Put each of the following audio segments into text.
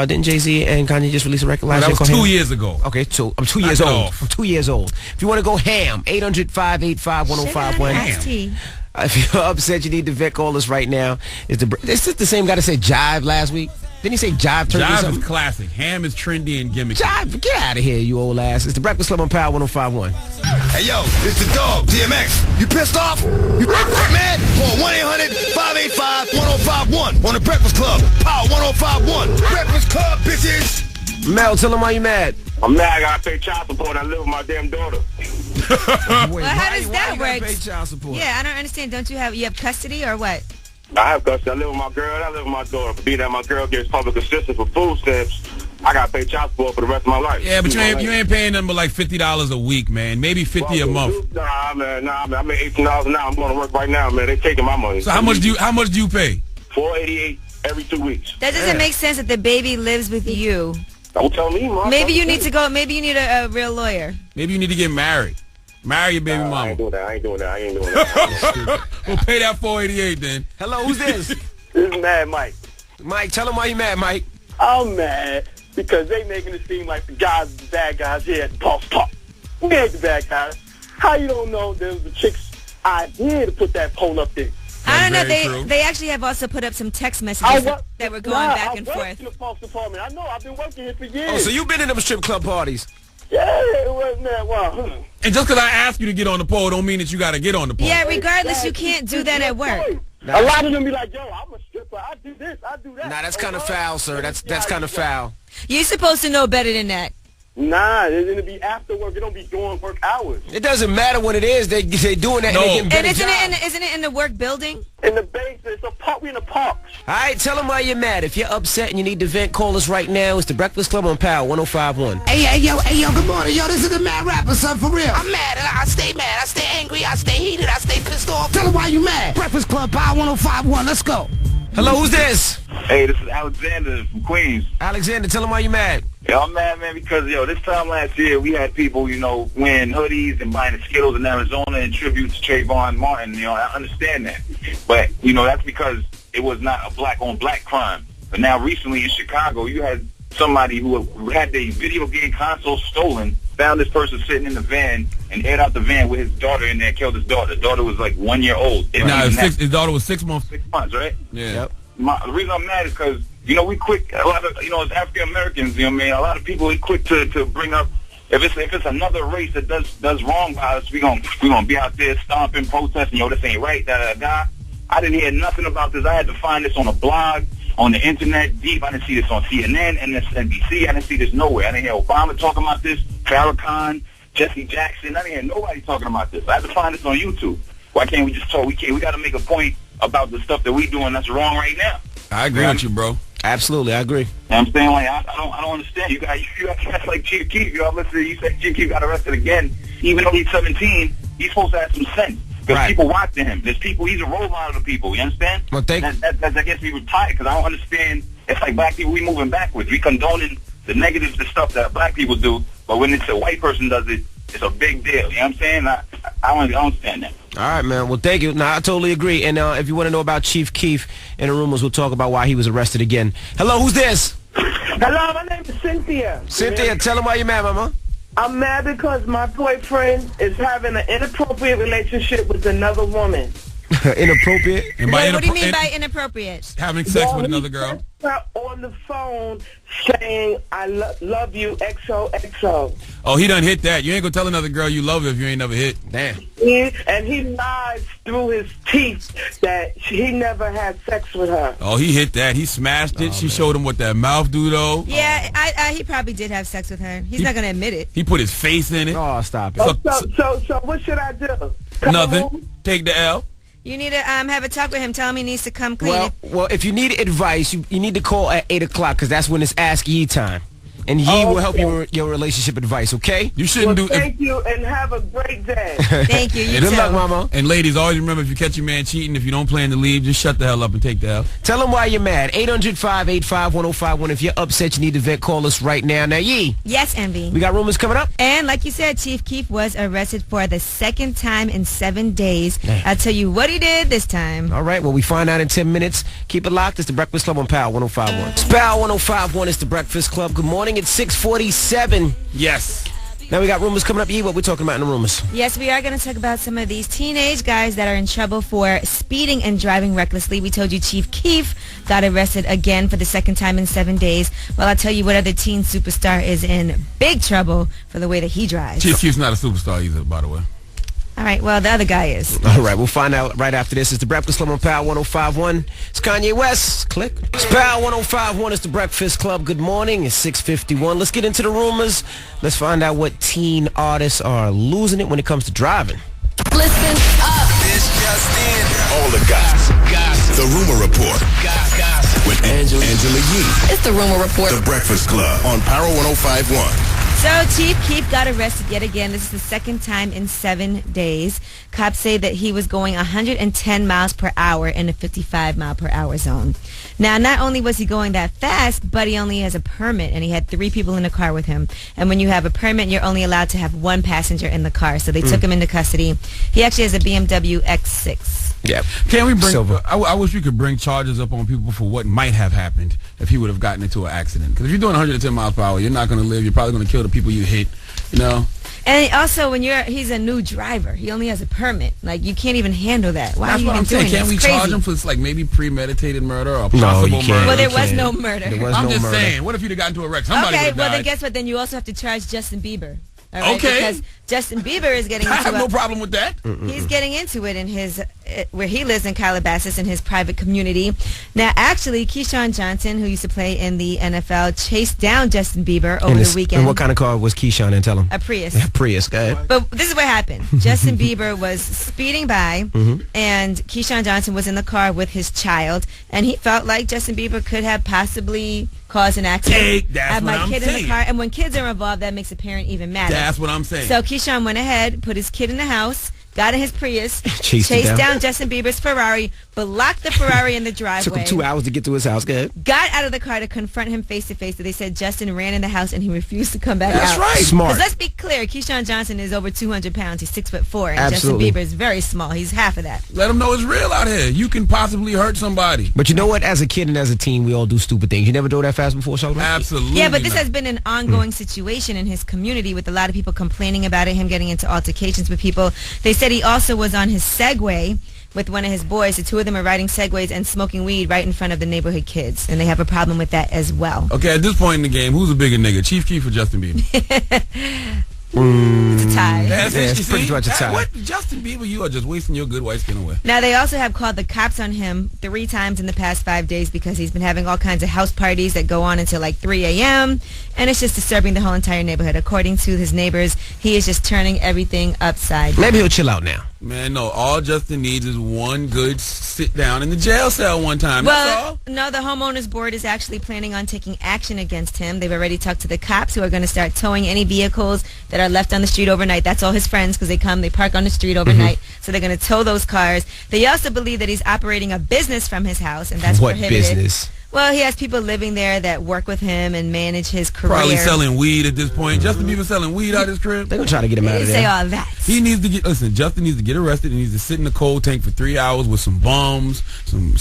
Didn't Jay-Z and Kanye just release a record last year? That was 2 years ago. Okay, I'm 2 years old. I'm 2 years old. If you want to go ham, 800-585-1051. If you're upset, you need to vent, call us right now. Is this the same guy that said jive last week? Didn't he say jive turkey? Jive is classic. Ham is trendy and gimmicky. Jive, get out of here, you old ass. It's the Breakfast Club on Power 105.1. Hey, yo, it's the dog, DMX. You pissed off? You mad? Call 1-800-585-1051 on the Breakfast Club, Power 105.1. Breakfast Club, bitches. Mel, tell him why you mad. I'm mad. I gotta pay child support. I live with my damn daughter. Wait, how does that work? Pay child support? Yeah, I don't understand. Don't you have custody or what? I have custody. I live with my girl. I live with my daughter. For being that my girl gets public assistance for food stamps, I gotta pay child support for the rest of my life. Yeah, but you ain't paying them but like $50 a week, man. Maybe $50 a month. Nah, man. I make $18 an hour. I'm going to work right now, man. They're taking my money. So how much do you pay? $488 every 2 weeks. That doesn't make sense that the baby lives with you. Don't tell me, Mom. Maybe you need to go. Maybe you need a real lawyer. Maybe you need to get married. Marry your baby mama. I ain't doing that. I ain't doing that. We'll pay that $488 then. Hello, who's this? This is Mad Mike. Mike, tell him why you mad, Mike. I'm mad because they making it seem like the guys, the bad guys here at the Pulse Talk. We ain't the bad guys. How you don't know there was the chick's idea to put that poll up there? I don't know. They actually have also put up some text messages that were going back and forth. I work in the Pulse Department. I know. I've been working here for years. Oh, so you've been in them strip club parties? Yeah, it wasn't that well. And just because I ask you to get on the pole don't mean that you got to get on the pole. Yeah, regardless, you can't do that at work. A lot of them be like, yo, I'm a stripper. I do this. I do that. Nah, that's kind of foul, sir. That's kind of foul. You're supposed to know better than that. Nah, it's going to be after work. It don't be during work hours. It doesn't matter what it is. They doing that and they getting better jobs. Isn't it in the work building? In the basement. It's a park. We in the park. All right, tell them why you're mad. If you're upset and you need to vent, call us right now. It's the Breakfast Club on Power 105.1. Hey, yo, good morning. Yo, this is the Mad Rapper, son, for real. I'm mad. I stay mad. I stay angry. I stay heated. I stay pissed off. Tell them why you mad. Breakfast Club, Power 105.1. Let's go. Hello, who's this? Hey, this is Alexander from Queens. Alexander, tell them why you mad. Yo, I'm mad, man, because, this time last year, we had people, wearing hoodies and buying the Skittles in Arizona in tribute to Trayvon Martin. I understand that. But, that's because it was not a black-on-black crime. But now, recently in Chicago, you had somebody who had their video game console stolen, found this person sitting in the van, and aired out the van with his daughter in there and killed his daughter. The daughter was like 1 year old. His daughter was 6 months. 6 months, right? Yeah. Yep. The reason I'm mad is because, we quick, a lot of, as African Americans, a lot of people are quick to bring up, if it's another race that does wrong by us, we gonna be out there stomping, protesting, this ain't right, da. I didn't hear nothing about this. I had to find this on a blog, on the internet, deep. I didn't see this on CNN, MSNBC. I didn't see this nowhere. I didn't hear Obama talking about this, Farrakhan, Jesse Jackson. I didn't hear nobody talking about this. I had to find this on YouTube. Why can't we just talk? We got to make a point about the stuff that we doing that's wrong right now. I agree with you, bro. Absolutely, I agree. I'm saying, I don't understand. You guys like Chief Keef. You said Chief Keef got arrested again, even though he's 17. He's supposed to have some sense. Because people watching him. There's people, he's a role model to people, you understand? Well, that gets me retired, because I don't understand. It's like black people, we moving backwards. We condoning the negatives, the stuff that black people do, but when it's a white person does it, it's a big deal. You know what I'm saying? I don't understand that. All right, man. Well, thank you. I totally agree. And if you want to know about Chief Keef and the rumors, we'll talk about why he was arrested again. Hello, who's this? Hello, my name is Cynthia. Cynthia, tell him why you're mad, mama. I'm mad because my boyfriend is having an inappropriate relationship with another woman. Inappropriate? And what do you mean by inappropriate? Having sex with another girl. On the phone saying, I love you, XOXO. Oh, he done hit that. You ain't gonna tell another girl you love her if you ain't never hit. Damn. And he lies through his teeth that he never had sex with her. Oh, he hit that. He smashed it. She showed him what that mouth do, though. Yeah, he probably did have sex with her. He's not gonna admit it. He put his face in it. Oh, stop it. So what should I do? Nothing. Take the L. You need to have a talk with him. Tell him he needs to come clean. Well, if you need advice, you need to call at 8 o'clock because that's when it's Ask Ye time. And Yee will help you with your relationship advice, okay? You shouldn't do... Thank you, and have a great day. Thank you. Good luck, Mama. And ladies, always remember, if you catch your man cheating, if you don't plan to leave, just shut the hell up and take the L. Tell him why you're mad. 800-585-1051. If you're upset, you need to vent, call us right now. Now, Yee. Yes, Envy. We got rumors coming up. And like you said, Chief Keef was arrested for the second time in 7 days. I'll tell you what he did this time. All right, well, we find out in 10 minutes. Keep it locked. It's the Breakfast Club on Power 105.1. It's Power 105.1. It's the Breakfast Club. Good morning. It's 6:47. Yes. Now we got rumors coming up. Yee, what we talking about in the rumors? Yes, we are going to talk about some of these teenage guys that are in trouble for speeding and driving recklessly. We told you Chief Keef got arrested again for the second time in 7 days. Well, I'll tell you what other teen superstar is in big trouble for the way that he drives. Chief Keef's not a superstar either, by the way. All right, well, the other guy is. All right, we'll find out right after this. It's the Breakfast Club on Power 105.1. It's Kanye West. Click. It's Power 105.1. It's the Breakfast Club. Good morning. It's 6:51. Let's get into the rumors. Let's find out what teen artists are losing it when it comes to driving. Listen up. This just in. All the gossip. The Rumor Report. With Angela Yee. It's the Rumor Report. The Breakfast Club on Power 105.1. So Chief Keef got arrested yet again. This is the second time in 7 days. Cops say that he was going 110 miles per hour in a 55 mile per hour zone. Now, not only was he going that fast, but he only has a permit, and he had 3 people in the car with him. And when you have a permit, you're only allowed to have 1 passenger in the car. So they took him into custody. He actually has a BMW X6. Yeah. Can we bring... I wish we could bring charges up on people for what might have happened if he would have gotten into an accident. Because if you're doing 110 miles per hour, you're not going to live. You're probably going to kill the people you hit, you know? And also, when he's a new driver, he only has a permit. Like, you can't even handle that. Why That's are you what even I'm saying. doing Can't we It's crazy. charge him for like maybe premeditated murder or No, possible you can't. murder? Well, there You was can't. no murder. There was I'm no just murder. saying, what if you'd have gotten into a wreck? Somebody Okay, would have well, died. then guess what? Then you also have to charge Justin Bieber. All right? Okay. Because Justin Bieber is getting I into have no problem with that. He's getting into it in his where he lives in Calabasas in his private community. Now, actually, Keyshawn Johnson, who used to play in the NFL, chased down Justin Bieber over the weekend. And what kind of car was Keyshawn in? Tell him. A Prius. Yeah, Prius, go ahead. But this is what happened. Justin Bieber was speeding by, and Keyshawn Johnson was in the car with his child, and he felt like Justin Bieber could have possibly caused an accident. That's what I'm kid in saying. the car, and when kids are involved, that makes a parent even madder. That's what I'm saying. So Keyshawn went ahead, put his kid in the house, got in his Prius, Chased down Justin Bieber's Ferrari, blocked the Ferrari in the driveway. Took him 2 hours to get to his house. Go ahead. Got out of the car to confront him face to face. They said Justin ran in the house and he refused to come back out. That's right. Smart. 'Cause let's be clear, Keyshawn Johnson is over 200 pounds. He's 6'4", and Absolutely. Justin Bieber is very small. He's half of that. Let them know it's real out here. You can possibly hurt somebody. But you know what? As a kid and as a teen, we all do stupid things. You never drove that fast before, Sheldon? Absolutely. Yeah, but this not. has been an ongoing situation in his community with a lot of people complaining about it, him getting into altercations with people. They said he also was on his Segway with one of his boys. The two of them are riding Segways and smoking weed right in front of the neighborhood kids, and they have a problem with that as well. Okay, at this point in the game, who's a bigger nigga, Chief Keef or Justin Bieber? It's a tie. it's pretty much a tie. What? Justin Bieber, you are just wasting your good white skin away. Now, they also have called the cops on him 3 times in the past 5 days because he's been having all kinds of house parties that go on until like 3 a.m., and it's just disturbing the whole entire neighborhood. According to his neighbors, he is just turning everything upside down. Maybe he'll chill out now. Man, no, all Justin needs is one good sit down in the jail cell one time. That's all. Well, no, the homeowners board is actually planning on taking action against him. They've already talked to the cops who are going to start towing any vehicles that are left on the street overnight. That's all his friends because they park on the street overnight. So they're going to tow those cars. They also believe that he's operating a business from his house, and that's What prohibited. business? Well, he has people living there that work with him and manage his career. Probably selling weed at this point. Justin Bieber selling weed out his crib. They're going to try to get him out They of say there. all that. He needs to get, listen, Justin needs to get arrested and needs to sit in the cold tank for 3 hours with some bums, some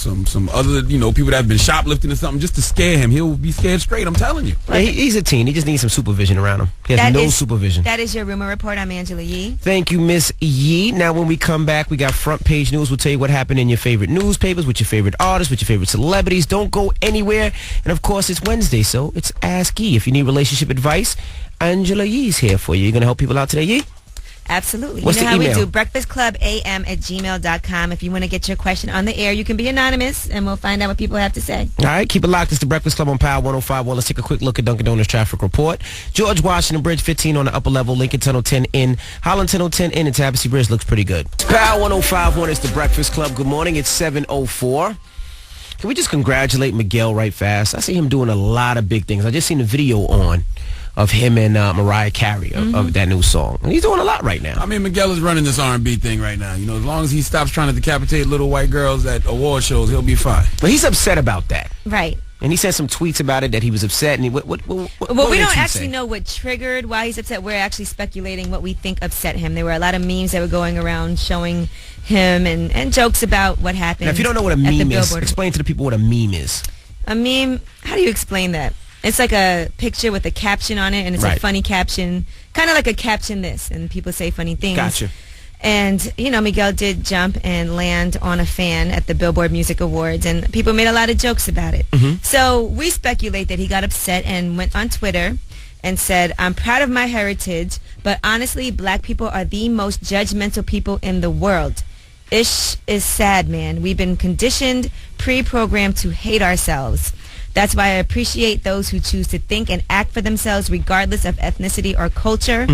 other, people that have been shoplifting or something just to scare him. He'll be scared straight, I'm telling you. Yeah, he's a teen. He just needs some supervision around him. He has no supervision. That is your rumor report. I'm Angela Yee. Thank you, Miss Yee. Now, when we come back, we got front page news. We'll tell you what happened in your favorite newspapers, with your favorite artists, with your favorite celebrities. Don't go anywhere. And, of course, it's Wednesday, so it's Ask Yee. If you need relationship advice, Angela Yee's here for you. You going to help people out today, Yee? Absolutely. What's you know the how email? we do. breakfastclubam@gmail.com. If you want to get your question on the air, you can be anonymous, and we'll find out what people have to say. All right, keep it locked. It's the Breakfast Club on Power 105.1. Let's take a quick look at Dunkin' Donuts traffic report. George Washington Bridge 15 on the upper level, Lincoln Tunnel 10 in, Holland Tunnel 10 in, and Tabassy Bridge looks pretty good. Power 105.1 is the Breakfast Club. Good morning. It's 7:04. Can we just congratulate Miguel right fast? I see him doing a lot of big things. I just seen a video of him and Mariah Carey of that new song. And he's doing a lot right now. I mean, Miguel is running this R&B thing right now. You know, as long as he stops trying to decapitate little white girls at award shows, he'll be fine. But he's upset about that. Right. And he said some tweets about it that he was upset. And well, we don't actually know what triggered why he's upset. We're actually speculating what we think upset him. There were a lot of memes that were going around showing him and jokes about what happened. Now, if you don't know what a meme is, explain to the people what a meme is. A meme, how do you explain that? It's like a picture with a caption on it, and it's a funny caption, kind of like a caption this, and people say funny things. Gotcha. And, you know, Miguel did jump and land on a fan at the Billboard Music Awards, and people made a lot of jokes about it. So we speculate that he got upset and went on Twitter and said, "I'm proud of my heritage, but honestly, black people are the most judgmental people in the world. Ish is sad, man. We've been conditioned, pre-programmed to hate ourselves. That's why I appreciate those who choose to think and act for themselves regardless of ethnicity or culture."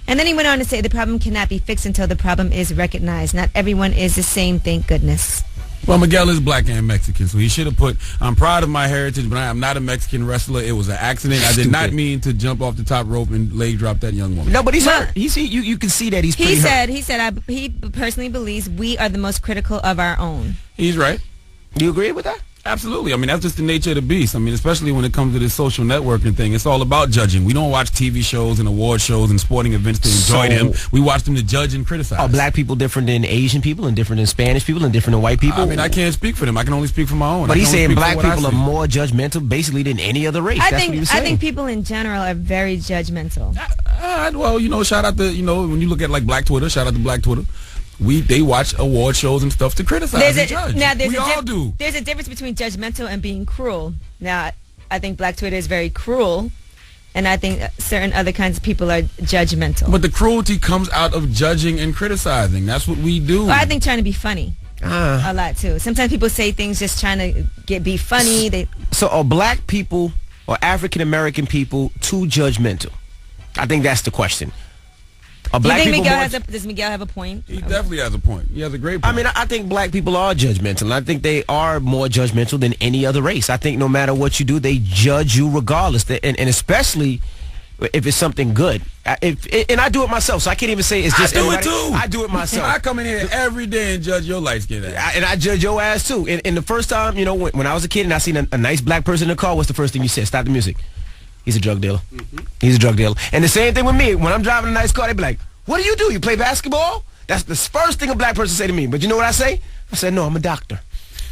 And then he went on to say the problem cannot be fixed until the problem is recognized. Not everyone is the same, thank goodness. Well, Miguel is black and Mexican, so he should have put, "I'm proud of my heritage, but I am not a Mexican wrestler. It was an accident. I did not mean to jump off the top rope and leg drop that young woman." No, but he's hurt. You can see that he's pretty hurt. He said he personally believes we are the most critical of our own. He's right. Do you agree with that? Absolutely. I mean, that's just the nature of the beast. I mean, especially when it comes to this social networking thing, it's all about judging. We don't watch TV shows and award shows and sporting events to enjoy them. We watch them to judge and criticize. Are black people different than Asian people and different than Spanish people and different than white people? I mean, I can't speak for them. I can only speak for my own. But he's saying black people are more judgmental basically than any other race. That's what he was saying. I think people in general are very judgmental. Well, you know, shout out to, you know, when you look at like Black Twitter, shout out to Black Twitter. They watch award shows and stuff to criticize and judge. We all do. There's a difference between judgmental and being cruel. Now, I think Black Twitter is very cruel, and I think certain other kinds of people are judgmental. But the cruelty comes out of judging and criticizing. That's what we do. Well, I think trying to be funny a lot too. Sometimes people say things just trying to be funny. So are black people or African American people too judgmental? I think that's the question. Do you think does Miguel have a point? He definitely has a point. He has a great point. I mean, I think black people are judgmental. I think they are more judgmental than any other race. I think no matter what you do, they judge you regardless. And especially if it's something good. And I do it myself, so I can't even say it's just everybody. I do it myself. I come in here every day and judge your light-skinned ass. And I judge your ass, too. And the first time, you know, when I was a kid and I seen a nice black person in the car, what's the first thing you said? Stop the music. He's a drug dealer. He's a drug dealer. And the same thing with me. When I'm driving a nice car, they be like, "What do? You play basketball?" That's the first thing a black person say to me. But you know what I say? I said, "No, I'm a doctor."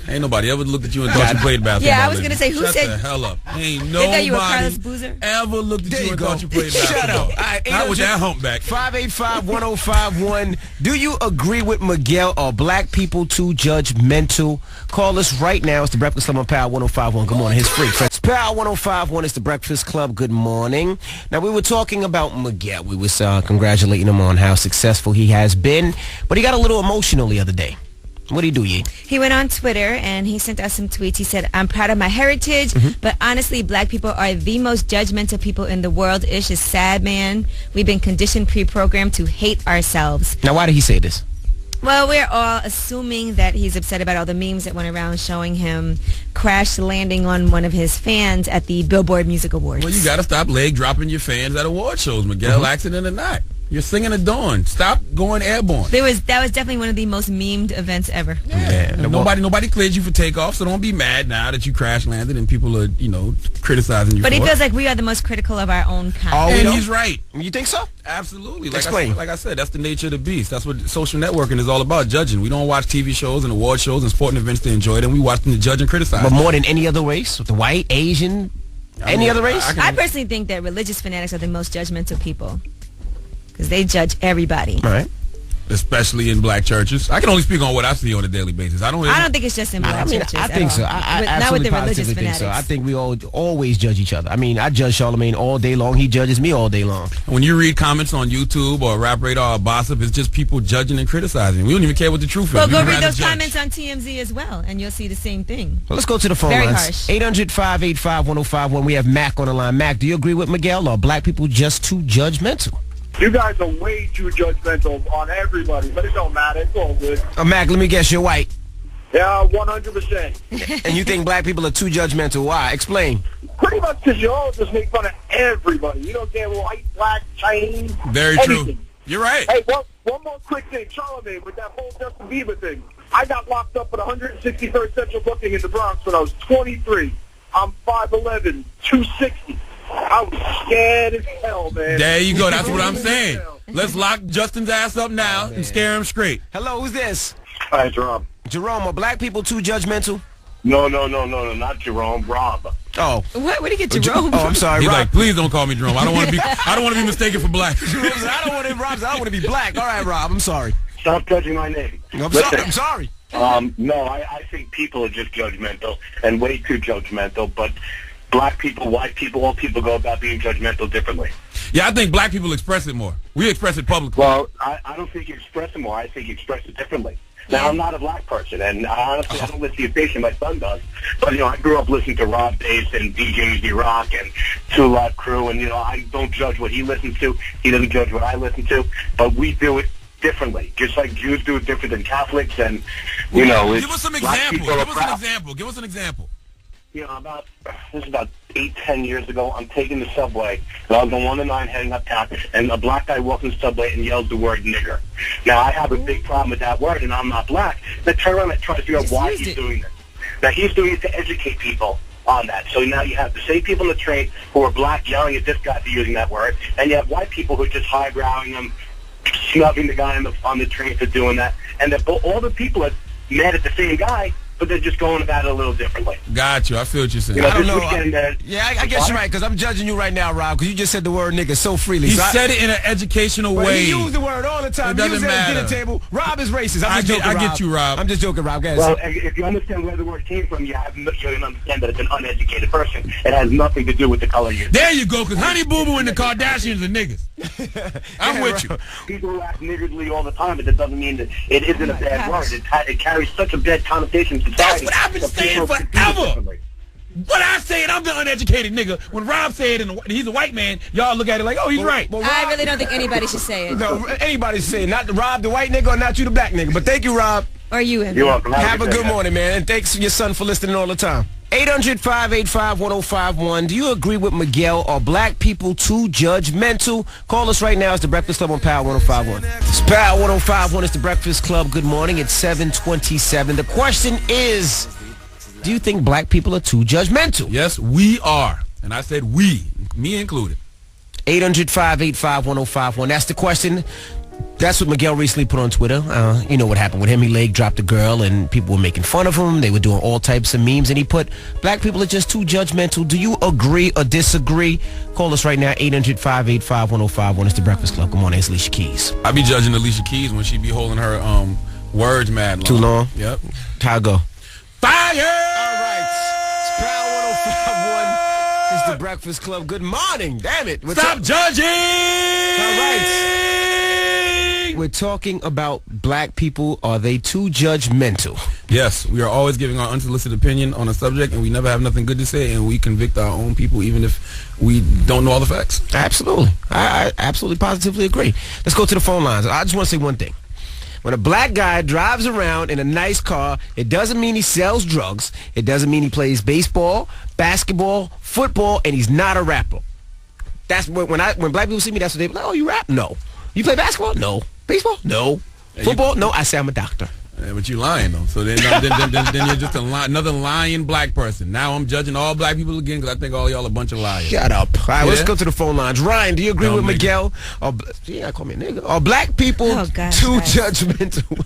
Ain't nobody ever looked at you and thought you played basketball. Yeah, I was going to say, who Shut said... the hell up. Ain't They thought you were Carlos nobody Boozer? ever looked at you and thought you played Shut basketball. up. Right, Not with that humpback. 585-1051. Do you agree with Miguel? Are black people too judgmental? Call us right now. It's the Breakfast Club on Power 105.1. Good morning. His free. It's Power 105.1. It's the Breakfast Club. Good morning. Now, we were talking about Miguel. We was congratulating him on how successful he has been. But he got a little emotional the other day. What did he do, Yee? He went on Twitter and he sent us some tweets. He said, "I'm proud of my heritage, but honestly, black people are the most judgmental people in the world. Ish is sad, man. We've been conditioned, pre-programmed to hate ourselves." Now, why did he say this? Well, we're all assuming that he's upset about all the memes that went around showing him crash landing on one of his fans at the Billboard Music Awards. Well, you got to stop leg dropping your fans at award shows, Miguel, accident or not. You're singing at dawn. Stop going airborne. That was definitely one of the most memed events ever. Yeah. Nobody cleared you for takeoff, so don't be mad now that you crash landed and people are, you know, criticizing you. But for he feels like we are the most critical of our own kind. And he's right. You think so? Absolutely. Explain. Like I said, that's the nature of the beast. That's what social networking is all about, judging. We don't watch TV shows and award shows and sporting events to enjoy them. We watch them to judge and criticize. But more than any other race? With the white, Asian, any other race? I personally think that religious fanatics are the most judgmental people. Because they judge everybody. Right. Especially in black churches. I can only speak on what I see on a daily basis. I don't think it's just in black churches. I think so. I not with the religious think fanatics. so. I think we always judge each other. I mean, I judge Charlamagne all day long. He judges me all day long. When you read comments on YouTube or Rap Radar or Gossip, it's just people judging and criticizing. We don't even care what the truth is. Well, go read those comments on TMZ as well, and you'll see the same thing. Well, let's go to the phone Very lines. harsh. 800-585-1051. We have Mac on the line. Mac, do you agree with Miguel? Or are black people just too judgmental? You guys are way too judgmental on everybody, but it don't matter. It's all good. Mac, let me guess, you're white. Yeah, 100%. And you think black people are too judgmental? Why? Explain. Pretty much because you all just make fun of everybody. You don't care white, black, Chinese, Very anything. true. You're right. Hey, one more quick thing. Charlamagne, with that whole Justin Bieber thing. I got locked up at 163rd Central Booking in the Bronx when I was 23. I'm 5'11", 260. I was scared as hell, man. There you go. That's what I'm saying. Let's lock Justin's ass up now and scare him straight. Hello, who's this? Hi, Jerome. Jerome, are black people too judgmental? No, not Jerome. Rob. Oh. What? Where did you get Jerome? Oh, I'm sorry, He's Rob. like, please don't call me Jerome. I don't want to be mistaken for black. Jerome said, I don't want to, Rob said, I want to be black. All right, Rob, I'm sorry. Stop judging my name. I'm sorry. No, I think people are just judgmental and way too judgmental, but black people, white people, all people go about being judgmental differently. Yeah, I think black people express it more. We express it publicly. Well, I don't think you express it more. I think you express it differently. Now, I'm not a black person, and honestly, I don't listen to the station my son does. But, I grew up listening to Rob Bass and DJ Easy Rock and Two Live Crew, and, I don't judge what he listens to. He doesn't judge what I listen to. But we do it differently, just like Jews do it different than Catholics, and, Give us some examples. Give us an example. This is about 8-10 years ago. I'm taking the subway, and I was on 109 heading uptown, and a black guy walks in the subway and yells the word nigger. Now, I have a big problem with that word, and I'm not black. Then turn around and try to figure out why he's doing this. Now, he's doing it to educate people on that. So now you have the same people on the train who are black yelling at this guy for using that word, and you have white people who are just highbrowing him, snubbing the guy on the train for doing that, and all the people are mad at the same guy, but they're just going about it a little differently. Got you. I feel what you're saying. I don't know. I guess you're right, because I'm judging you right now, Rob, because you just said the word nigga so freely. He said it in an educational way. He used the word all the time. It doesn't matter. At the dinner table. Rob is racist. I get you, Rob. I'm just joking, Rob. Guys. Well, if you understand where the word came from, you can understand that it's an uneducated person. It has nothing to do with the color you're. There you go, because Honey Boo Boo and the Kardashians are niggas. I'm with you. People act niggardly all the time, but that doesn't mean that it isn't a bad word. It carries such a bad connotation to society. That's what I've been saying forever. What I say, I'm the uneducated nigga. When Rob said and he's a white man, y'all look at it like, oh, he's right. Rob, I really don't think anybody should say it. No, anybody should say it. Not Rob, the white nigga, or not you, the black nigga. But thank you, Rob. Or you, him. You're welcome. Have a good morning, man. And thanks to your son for listening all the time. 800-585-1051. Do you agree with Miguel? Are black people too judgmental? Call us right now. It's The Breakfast Club on Power 105.1. It's Power 105.1. It's The Breakfast Club. Good morning. It's 7:27. The question is, do you think black people are too judgmental? Yes, we are. And I said we, me included. 800-585-1051. That's the question. That's what Miguel recently put on Twitter. You know what happened with him. He leg dropped a girl and people were making fun of him. They were doing all types of memes. And he put, black people are just too judgmental. Do you agree or disagree? Call us right now, 800-585-1051. It's The Breakfast Club. Good morning. It's Alicia Keys. I be judging Alicia Keys when she be holding her words mad long. Too long? Yep. How it go? Fire! All right. It's Power 105.1. It's The Breakfast Club. Good morning. Damn it. Stop judging! All right. We're talking about black people. Are they too judgmental? Yes, we are always giving our unsolicited opinion on a subject, and we never have nothing good to say, and we convict our own people even if we don't know all the facts. Absolutely. I absolutely positively agree. Let's go to the phone lines. I just want to say one thing. When a black guy drives around in a nice car, it doesn't mean he sells drugs. It doesn't mean he plays baseball, basketball, football, and he's not a rapper. That's when black people see me, that's what they be like, oh, you rap? No. You play basketball? No. Baseball? No. Football? No. I say I'm a doctor. Yeah, but you lying, though. So then you're just another lying black person. Now I'm judging all black people again because I think all y'all a bunch of liars. Shut up. All right, let's go to the phone lines. Ryan, do you agree with Miguel? Yeah, call me a nigga. Are black people too judgmental?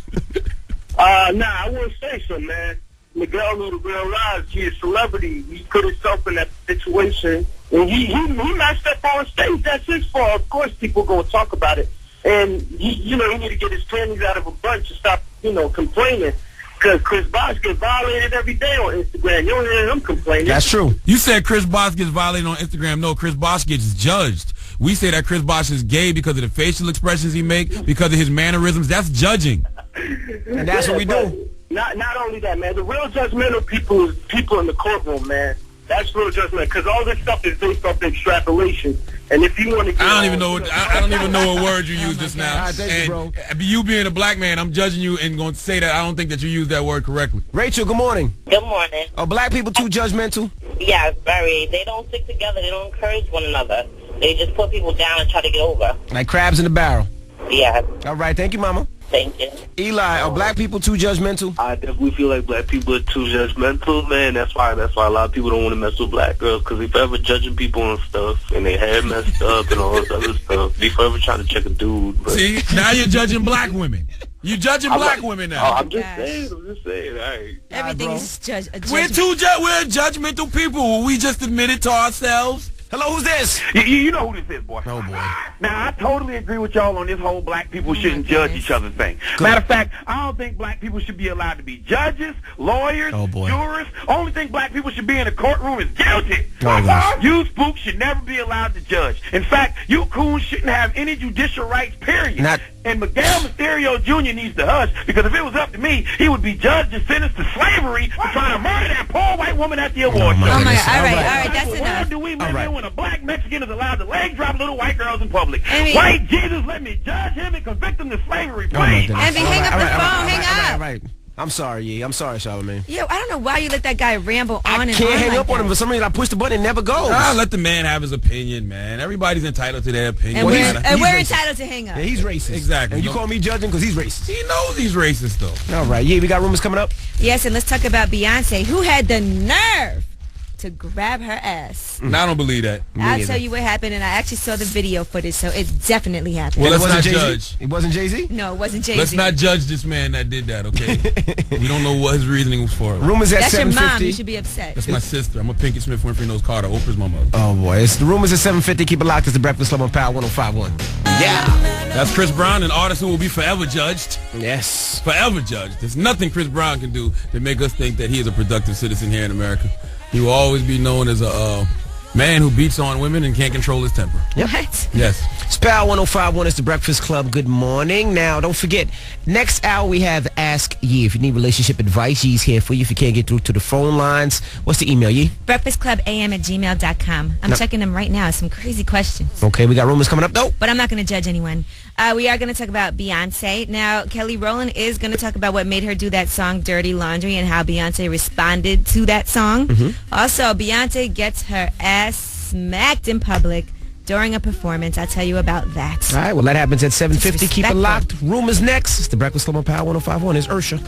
Nah, I wouldn't say so, man. Miguel knew the real lives. He's a celebrity. He put himself in that situation. And he messed up on stage. That's his fault. Of course, people going to talk about it. And, he need to get his panties out of a bunch and stop, complaining. Because Chris Bosh gets violated every day on Instagram. You don't hear him complaining. That's true. You said Chris Bosh gets violated on Instagram. No, Chris Bosh gets judged. We say that Chris Bosh is gay because of the facial expressions he makes, because of his mannerisms. That's judging. And that's what we do. Not only that, man. The real judgmental people is people in the courtroom, man. That's real judgment, because all this stuff is based off extrapolation. And if you want to, I don't even know. I don't even know what word you used just now. God, thank you, bro. You being a black man, I'm judging you and going to say that I don't think that you used that word correctly. Rachel, good morning. Good morning. Are black people too judgmental? Yes, very. They don't stick together. They don't encourage one another. They just put people down and try to get over. Like crabs in the barrel. Yeah. All right, thank you, Mama. Thank you. Eli, are black people too judgmental? I definitely feel like black people are too judgmental, man. That's why a lot of people don't want to mess with black girls, because they forever judging people and stuff, and they hair messed up and all this other stuff. They forever trying to check a dude. But. See, now you're judging black women. You're judging black women now. I'm just saying. All right. Everything is We're judgmental people. We just admit it to ourselves. Hello, who's this? You know who this is, boy. Oh, boy. Now, I totally agree with y'all on this whole black people shouldn't judge each other thing. Matter of fact, I don't think black people should be allowed to be judges, lawyers, jurors. Only thing black people should be in a courtroom is guilty. You spooks should never be allowed to judge. In fact, you coons shouldn't have any judicial rights, period. And Miguel Mysterio Jr. needs to hush, because if it was up to me, he would be judged and sentenced to slavery for trying to murder that poor white woman at the award show. Oh, my God. All right, that's enough. Where do we live in when a black Mexican is allowed to leg drop little white girls in public? White Jesus, let me judge him and convict him to slavery, please. Envy, hang up the phone. Hang up. All right. I'm sorry, Yee. I'm sorry, Charlamagne. Yo, I don't know why you let that guy ramble on and on. I can't hang like up on him. For some reason, I push the button and it never goes. Let the man have his opinion, man. Everybody's entitled to their opinion. And we're entitled to hang up. Yeah, he's racist. Exactly. And you call me judging because he's racist. He knows he's racist, though. All right. Yeah, we got rumors coming up. Yes, and let's talk about Beyonce, who had the nerve to grab her ass. I don't believe that. I'll tell you what happened, and I actually saw the video footage, so it definitely happened. Well, let's not judge. It wasn't Jay-Z? No, it wasn't Jay-Z. Let's not judge this man that did that, okay? We don't know what his reasoning was for. Rumors at 7:50. That's your mom. You should be upset. That's my sister. I'm a Pinky Smith Winfrey Knows Carter. Oprah's my mother. Oh, boy. It's the rumors at 7:50. Keep it locked. It's the Breakfast Club on Power 105.1. Yeah. That's Chris Brown, an artist who will be forever judged. Yes. Forever judged. There's nothing Chris Brown can do to make us think that he is a productive citizen here in America. He will always be known as a man who beats on women and can't control his temper. What? Yes. It's Power 105.1. It's the Breakfast Club. Good morning. Now, don't forget, next hour we have Ask Yee. If you need relationship advice, Yee's here for you. If you can't get through to the phone lines, what's the email, Yee? breakfastclubam@gmail.com. I'm checking them right now. Some crazy questions. Okay, we got rumors coming up, though. But I'm not going to judge anyone. We are going to talk about Beyonce. Now, Kelly Rowland is going to talk about what made her do that song, Dirty Laundry, and how Beyonce responded to that song. Also, Beyonce gets her ass smacked in public during a performance. I'll tell you about that. All right, well, that happens at 7:50. Keep it locked. Rumors next. It's the Breakfast Club on Power 105.1. It's Ursha.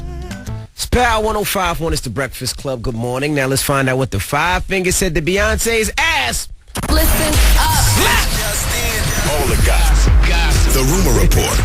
It's Power 105.1. It's the Breakfast Club. Good morning. Now let's find out what the Five Fingers said to Beyonce's ass. Listen up. All the gossip. The Rumor Report.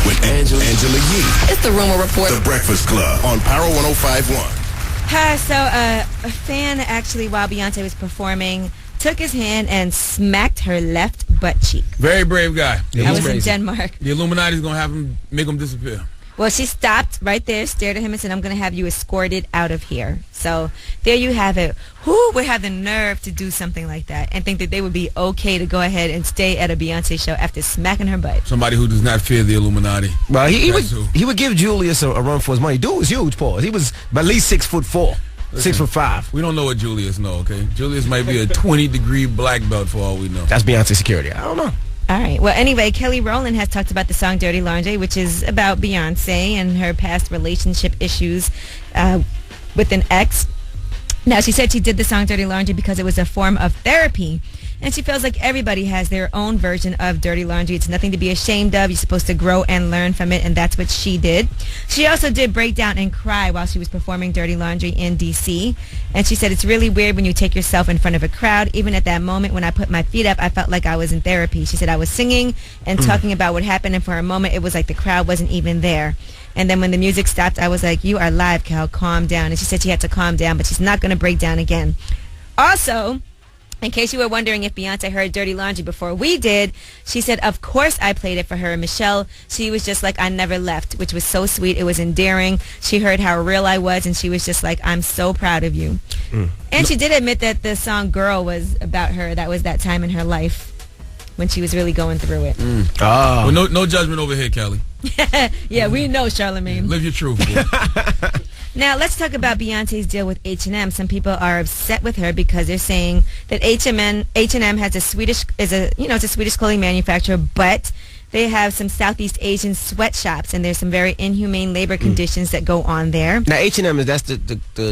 With Angela Yee. It's the Rumor Report. The Breakfast Club on Power 105.1. So a fan actually, while Beyonce was performing, took his hand and smacked her left butt cheek. Very brave guy. That was in Denmark. The Illuminati's going to make him disappear. Well, she stopped right there, stared at him, and said, I'm going to have you escorted out of here. So there you have it. Who would have the nerve to do something like that and think that they would be okay to go ahead and stay at a Beyonce show after smacking her butt? Somebody who does not fear the Illuminati. Well, he would give Julius a run for his money. Dude was huge, Paul. He was at least 6'4". 6'5". We don't know what Julius knows, okay? Julius might be a 20-degree black belt for all we know. That's Beyonce security. I don't know. All right. Well, anyway, Kelly Rowland has talked about the song Dirty Laundry, which is about Beyonce and her past relationship issues with an ex. Now, she said she did the song Dirty Laundry because it was a form of therapy. And she feels like everybody has their own version of dirty laundry. It's nothing to be ashamed of. You're supposed to grow and learn from it, and that's what she did. She also did break down and cry while she was performing Dirty Laundry in D.C. And she said, it's really weird when you take yourself in front of a crowd. Even at that moment when I put my feet up, I felt like I was in therapy. She said, I was singing and talking about what happened, and for a moment it was like the crowd wasn't even there. And then when the music stopped, I was like, you are live, Cal. Calm down. And she said she had to calm down, but she's not going to break down again. Also, in case you were wondering if Beyonce heard Dirty Laundry before we did, she said, of course I played it for her. Michelle, she was just like, I never left, which was so sweet. It was endearing. She heard how real I was, and she was just like, I'm so proud of you. And she did admit that the song Girl was about her. That was that time in her life when she was really going through it. Well, no judgment over here, Kelly. Yeah, we know, Charlamagne. Live your truth. Now, let's talk about Beyonce's deal with H&M. Some people are upset with her because they're saying that H&M has a Swedish clothing manufacturer, but they have some Southeast Asian sweatshops, and there's some very inhumane labor conditions that go on there. Now, H&M, that's the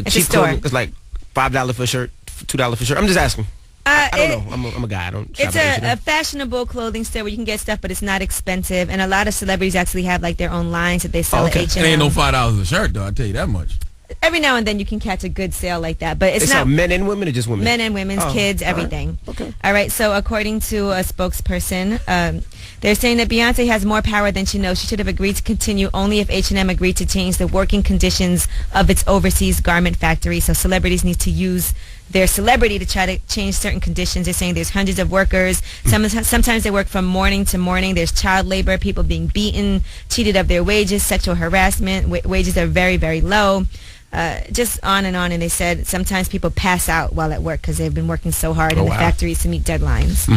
cheap clothing? It's like $5 for a shirt, $2 for a shirt. I'm just asking. I don't know. I'm a guy. I don't shop at H&M. A fashionable clothing store where you can get stuff, but it's not expensive. And a lot of celebrities actually have like their own lines that they sell at H&M. It ain't no $5 a shirt, though. I'll tell you that much. Every now and then you can catch a good sale like that, but it's not men and women or just women? Men and women's, kids, everything. Right. Okay. All right. So according to a spokesperson, they're saying that Beyonce has more power than she knows. She should have agreed to continue only if H&M agreed to change the working conditions of its overseas garment factory. So celebrities need to use their celebrity to try to change certain conditions. They're saying there's hundreds of workers. Sometimes they work from morning to morning. There's child labor, people being beaten, cheated of their wages, sexual harassment. Wages are very, very low. Just on. And they said sometimes people pass out while at work because they've been working so hard in the factories to meet deadlines.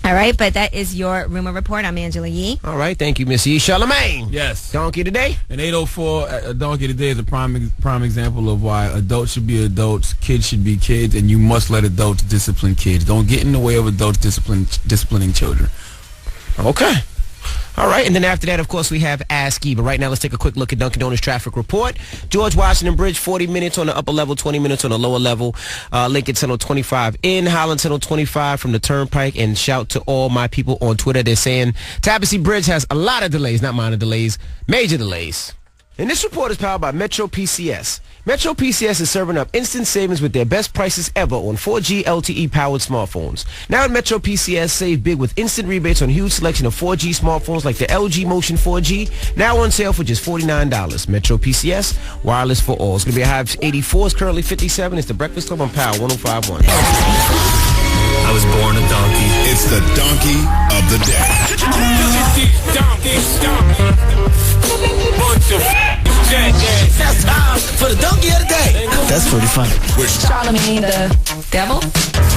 All right, but that is your rumor report. I'm Angela Yee. All right, thank you, Miss Yee. Charlamagne. Yes. Donkey Today. An 804, a Donkey Today is a prime example of why adults should be adults, kids should be kids, and you must let adults discipline kids. Don't get in the way of adults disciplining children. Okay. All right, and then after that, of course, we have Ask Yee. But right now, let's take a quick look at Dunkin' Donuts traffic report. George Washington Bridge, 40 minutes on the upper level, 20 minutes on the lower level. Lincoln Tunnel 25 in, Holland Tunnel 25 from the Turnpike. And shout to all my people on Twitter. They're saying Tabassy Bridge has a lot of delays, not minor delays, major delays. And this report is powered by Metro PCS. Metro PCS is serving up instant savings with their best prices ever on 4G LTE-powered smartphones. Now at Metro PCS, save big with instant rebates on a huge selection of 4G smartphones like the LG Motion 4G, now on sale for just $49. Metro PCS, wireless for all. It's going to be a high of 84. It's currently 57. It's the Breakfast Club on Power 105.1. I was born a donkey. It's the donkey of the day. That's time for the donkey of the day. That's pretty funny. Charlamagne the devil?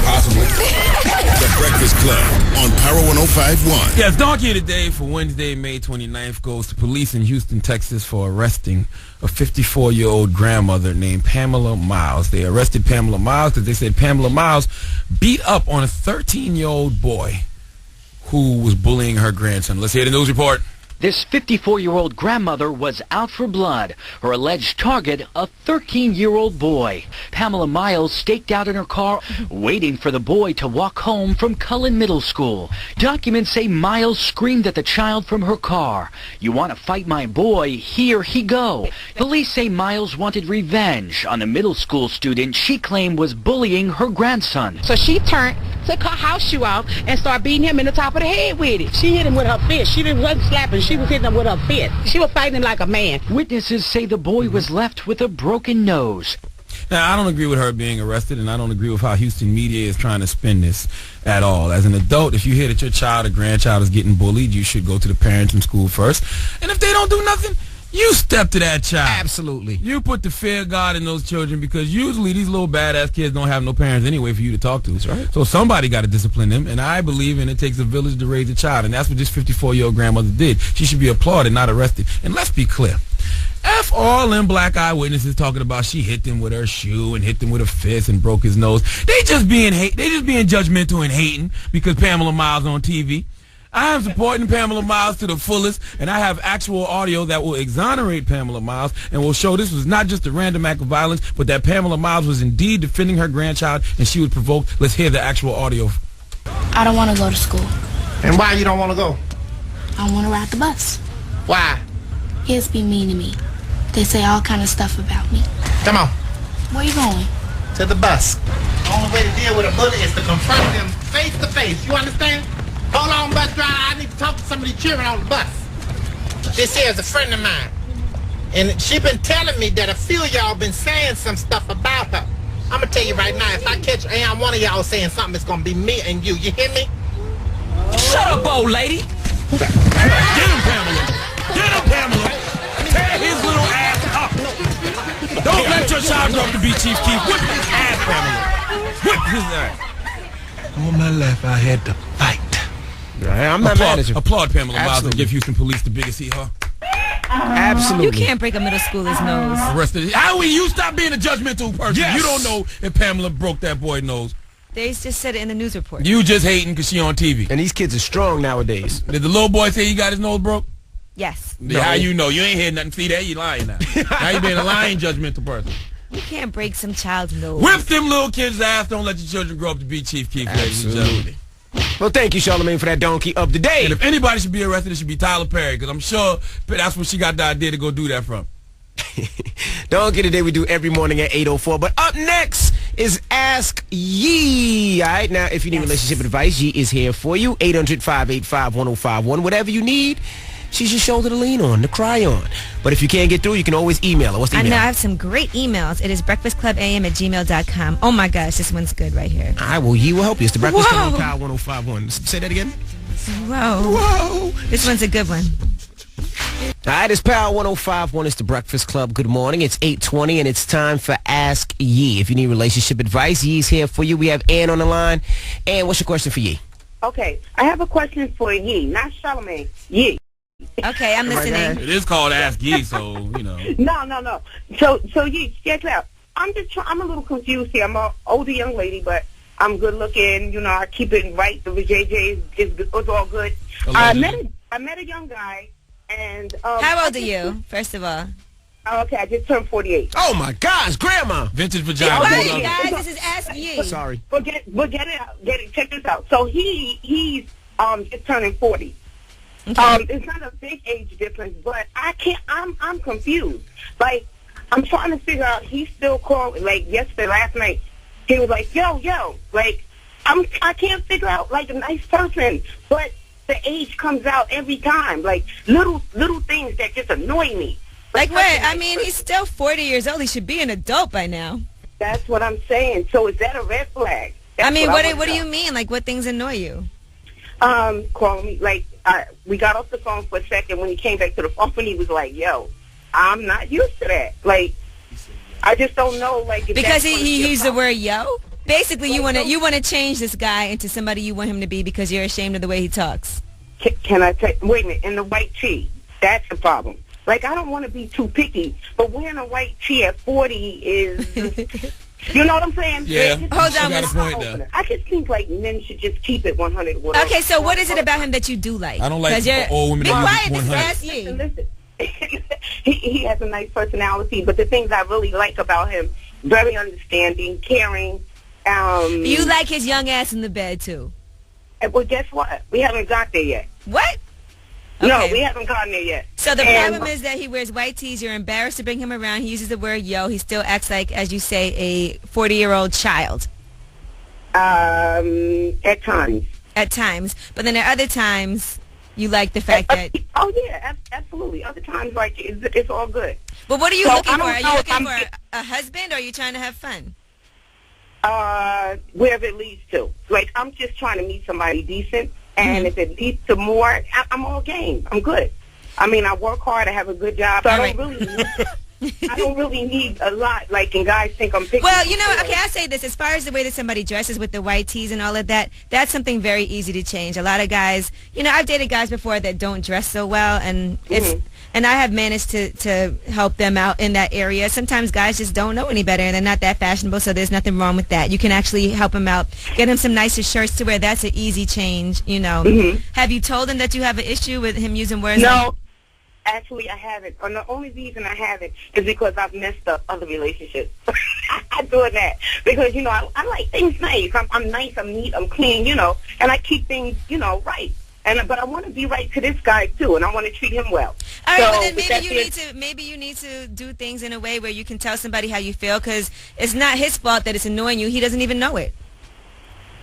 Possibly. The Breakfast Club on Power 105.1. Yes, Donkey of the Day for Wednesday, May 29th goes to police in Houston, Texas for arresting a 54-year-old grandmother named Pamela Miles. They arrested Pamela Miles because they said Pamela Miles beat up on a 13-year-old boy who was bullying her grandson. Let's hear the news report. This 54-year-old grandmother was out for blood. Her alleged target, a 13-year-old boy. Pamela Miles staked out in her car, waiting for the boy to walk home from Cullen Middle School. Documents say Miles screamed at the child from her car. "You want to fight my boy? Here he go." Police say Miles wanted revenge on a middle school student she claimed was bullying her grandson. So she turned, took her house shoe off, and started beating him in the top of the head with it. She hit him with her fist. She wasn't slapping. She was hitting him with her fist. She was fighting him like a man. Witnesses say the boy was left with a broken nose. Now, I don't agree with her being arrested, and I don't agree with how Houston media is trying to spin this at all. As an adult, if you hear that your child or grandchild is getting bullied, you should go to the parents in school first. And if they don't do nothing, you step to that child. Absolutely. You put the fear of God in those children, because usually these little badass kids don't have no parents anyway for you to talk to. That's right. So somebody got to discipline them, and I believe it takes a village to raise a child, and that's what this 54-year-old grandmother did. She should be applauded, not arrested. And let's be clear. F all them black eyewitnesses talking about she hit him with her shoe and hit him with a fist and broke his nose. They just being judgmental and hating because Pamela Miles on TV. I am supporting Pamela Miles to the fullest, and I have actual audio that will exonerate Pamela Miles and will show this was not just a random act of violence, but that Pamela Miles was indeed defending her grandchild and she was provoked. Let's hear the actual audio. I don't want to go to school. And why you don't want to go? I don't want to ride the bus. Why? Kids be mean to me. They say all kind of stuff about me. Come on. Where you going? To the bus. The only way to deal with a bully is to confront them face to face. You understand? Hold on, bus driver. I need to talk to some of these children on the bus. This here is a friend of mine. And she been telling me that a few of y'all been saying some stuff about her. I'm going to tell you right now, if I catch one of y'all saying something, it's going to be me and you. You hear me? Shut up, old lady. Get him, Pamela. Get him, Pamela. Tear his little ass up. Don't let your child grow up to be Chief Keef. Whip his ass, Pamela. Whip his ass. All my life, I had to fight. I'm not mad at you. Applaud Pamela Miles and give Houston police the biggest hee-haw. Absolutely. You can't break a middle schooler's nose. How will you stop being a judgmental person? Yes. You don't know if Pamela broke that boy's nose. They just said it in the news report. You just hating because she on TV. And these kids are strong nowadays. Did the little boy say he got his nose broke? Yes. No. How you know? You ain't heard nothing. See that? You lying now. Now you being a lying, judgmental person. You can't break some child's nose. Whip them little kids' ass. Don't let your children grow up to be Chief Keef, ladies and gentlemen. Well, thank you, Charlamagne, for that donkey of the day. And if anybody should be arrested, it should be Tyler Perry, because I'm sure that's what she got the idea to go do that from. Donkey today we do every morning at 8:04. But up next is Ask Yee. All right, now if you need relationship advice, Yee is here for you. 800-585-1051. Whatever you need, she's your shoulder to lean on, to cry on. But if you can't get through, you can always email her. What's the email? I know, I have some great emails. It is breakfastclubam@gmail.com. Oh my gosh, this one's good right here. All right, well, Yee will help you. It's the Breakfast Club on Power 105.1. Say that again. Whoa. This one's a good one. All right, it's Power 105.1. It's the Breakfast Club. Good morning. It's 8:20, and it's time for Ask Yee. If you need relationship advice, Yee's here for you. We have Ann on the line. Ann, what's your question for Yee? Okay, I have a question for Yee, not Charlamagne. Yee. Okay, I'm listening. It is called Ask Yee, so, you know. No. So Yee, check it out. I'm a little confused here. I'm an older young lady, but I'm good looking. You know, I keep it right. The JJ is all good. I met a young guy. And how old are you, first of all? Okay, I just turned 48. Oh my gosh, Grandma! Vintage vagina. Right, guys, this is Ask Yee. Sorry. But get it out. Check this out. So he's just turning 40. Okay. It's not a big age difference, but I'm confused. Like, I'm trying to figure out. He still called, like yesterday, last night. He was like, yo, like I can't figure out like a nice person, but the age comes out every time, like little things that just annoy me. Like what? I mean, he's still 40 years old. He should be an adult by now. That's what I'm saying. So is that a red flag? I mean, what do you mean? Like, what things annoy you? Calling me, like, we got off the phone for a second. When he came back to the phone, he was like, yo, I'm not used to that. Like, I just don't know, like, if because he used the word yo? Basically, you want to change this guy into somebody you want him to be because you're ashamed of the way he talks. Can I take? Wait a minute. In the white tee, that's the problem. Like, I don't want to be too picky, but wearing a white tee at 40 is, you know what I'm saying? Yeah. Hold on. Got a point there. I just think like men should just keep it 100. Okay, so what is it about him that you do like? I don't like old women. Be quiet, 100. Listen. He has a nice personality, but the things I really like about him, very understanding, caring. You like his young ass in the bed, too? Well, guess what? We haven't got there yet. What? Okay. No, we haven't gotten there yet. So the problem is that he wears white tees. You're embarrassed to bring him around. He uses the word yo. He still acts like, as you say, a 40-year-old child. At times. At times. But then there are other times you like the fact that... Oh, yeah, absolutely. Other times, like, it's all good. But what are you looking for? Are you looking for a husband, or are you trying to have fun? Wherever it leads to. Like, I'm just trying to meet somebody decent, and if it leads to more, I'm all game. I'm good. I mean, I work hard. I have a good job. So I don't really need a lot. Like, and guys think I'm picky. Well, you know, okay, I say this. As far as the way that somebody dresses with the white tees and all of that, that's something very easy to change. A lot of guys, you know, I've dated guys before that don't dress so well, and it's... And I have managed to help them out in that area. Sometimes guys just don't know any better, and they're not that fashionable, so there's nothing wrong with that. You can actually help them out, get him some nicer shirts to wear. That's an easy change, you know. Have you told him that you have an issue with him using words No, actually I haven't. And the only reason I haven't is because I've messed up other relationships. I'm doing that because, you know, I like things nice. I'm nice, I'm neat, I'm clean, you know, and I keep things, you know, right. But I want to be right to this guy too, and I want to treat him well. All right, but then maybe you need to do things in a way where you can tell somebody how you feel, because it's not his fault that it's annoying you. He doesn't even know it.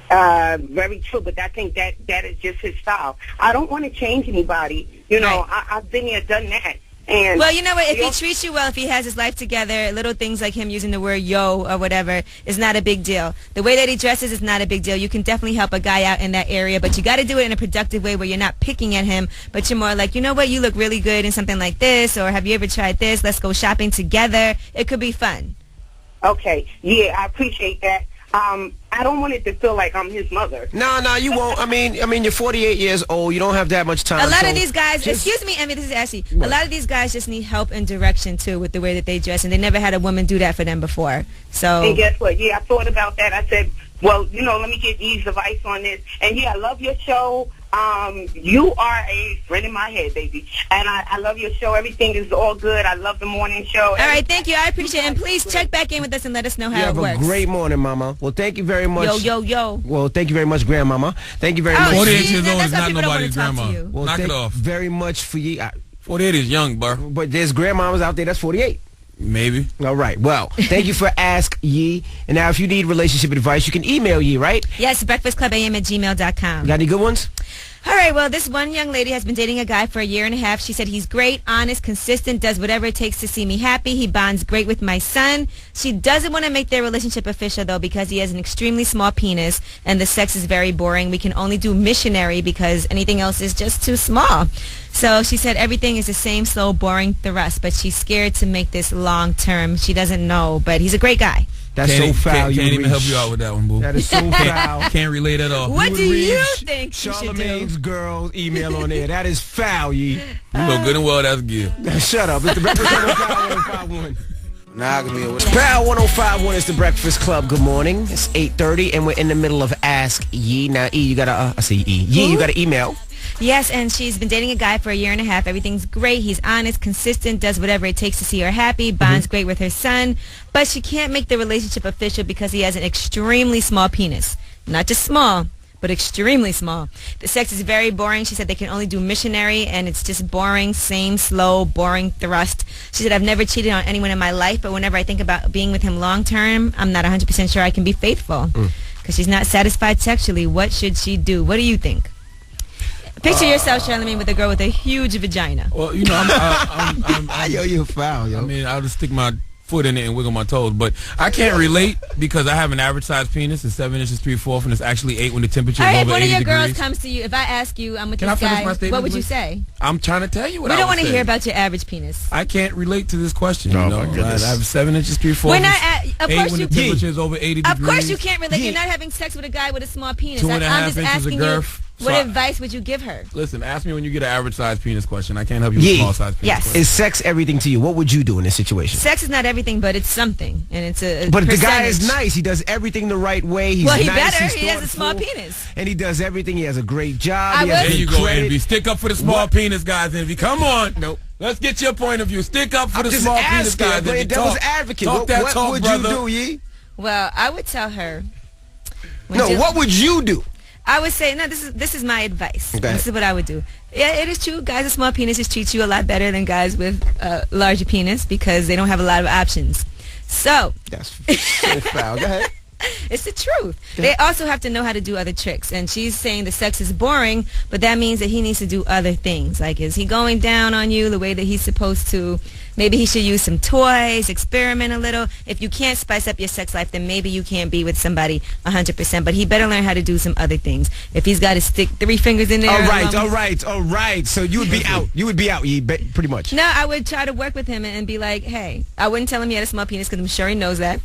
Very true, but I think that is just his style. I don't want to change anybody. You know, I've been there, done that. And well, you know what? If he treats you well, if he has his life together, little things like him using the word yo or whatever is not a big deal. The way that he dresses is not a big deal. You can definitely help a guy out in that area, but you got to do it in a productive way where you're not picking at him, but you're more like, you know what? You look really good in something like this, or have you ever tried this? Let's go shopping together. It could be fun. Okay. Yeah, I appreciate that. I don't want it to feel like I'm his mother. No, you won't. I mean, you're 48 years old. You don't have that much time. A lot of these guys, excuse me, Emmy, this is Ashley. A lot of these guys just need help and direction, too, with the way that they dress, and they never had a woman do that for them before. So. And guess what? Yeah, I thought about that. I said, well, let me get Yee's advice on this. And, yeah, I love your show. You are a friend in my head, baby. And I love your show. Everything is all good. I love the morning show. All right, thank you. I appreciate it. And please check back in with us and let us know how it works. Have a great morning, Mama. Well, thank you very much. Yo. Well, thank you very much, Grandmama. Thank you very much. 48 years old is not nobody's grandma. Well, knock it off. Very much for you. 48 is young, bro. But there's grandmamas out there that's 48. Maybe. All right. Well, thank you for Ask Yee. And now if you need relationship advice, you can email Yee, right? Yes, breakfastclubam@gmail.com. Got any good ones? All right, well, this one young lady has been dating a guy for a year and a half. She said he's great, honest, consistent, does whatever it takes to see me happy. He bonds great with my son. She doesn't want to make their relationship official, though, because he has an extremely small penis and the sex is very boring. We can only do missionary because anything else is just too small. So she said everything is the same slow, boring thrust, but she's scared to make this long term. She doesn't know, but he's a great guy. That's so foul. Can't even help you out with that one, boo. That is so foul. Can't relate at all. What do you think you should do? Charlamagne's girl email on there. That is foul, Yee. You know good and well that's Gil. Shut up. It's the Breakfast Club on Power 105.1. Power 105.1 is the Breakfast Club. Good morning. It's 8:30 and we're in the middle of Ask Yee. Now, E, you got to, I say E. Yee, you got to email. Yes, and she's been dating a guy for a year and a half. Everything's great. He's honest, consistent, does whatever it takes to see her happy, bonds great with her son. But she can't make the relationship official because he has an extremely small penis. Not just small, but extremely small. The sex is very boring. She said they can only do missionary, and it's just boring, same slow, boring thrust. She said, I've never cheated on anyone in my life, but whenever I think about being with him long term, I'm not 100% sure I can be faithful because she's not satisfied sexually. What should she do? What do you think? Picture yourself, Charlamagne, with a girl with a huge vagina. Well, you know, yo, you're foul, yo. I mean, I'll just stick my foot in it and wiggle my toes, but I can't relate because I have an average size penis. It's 7 inches 3/4, and it's actually 8 when the temperature is over 80 All right, if one of your degrees. girls comes to you, if I ask you, I'm with Can this I finish guy, my statement, what would you please? say? I'm trying to tell you what I We don't want to hear about your average penis. I can't relate to this question. Oh, you know? my goodness. I have 7 inches 3/4. We're not at, of 8 course when you the temperature is over 80 degrees. Of course you can't relate. You're not having sex with a guy with a small penis. 2.5 I'm just inches of asking girth. you, what advice would you give her? Listen, ask me when you get an average size penis question. I can't help you with a small size penis question. Is sex everything to you? What would you do in this situation? Sex is not everything, but it's something, and it's a But percentage. the guy is nice. He does everything the right way. He's well, he nice. better. He's He has a small thoughtful, penis. and he does everything. He has a great job. I He has There good you go, credit. Envy. Stick up for the small What? penis guys, Envy. Come on. Nope. Let's get your point of view. Stick up for I'm the just small penis asking. guys. I'm playing Envy. devil's Talk. advocate. Talk What, that what talk, would brother. you do, Yee? Well, I would tell her. What would you do? I would say, no, this is my advice. Okay. This is what I would do. Yeah, it is true. Guys with small penises treat you a lot better than guys with larger penis because they don't have a lot of options. So. That's so foul. Go ahead. It's the truth. They also have to know how to do other tricks. And she's saying the sex is boring, but that means that he needs to do other things. Like, is he going down on you the way that he's supposed to? Maybe he should use some toys, experiment a little. If you can't spice up your sex life, then maybe you can't be with somebody 100%. But he better learn how to do some other things. If he's got to stick 3 fingers in there. All right. So you would be out. You would be out, Yee, pretty much. No, I would try to work with him and be like, hey, I wouldn't tell him he had a small penis because I'm sure he knows that.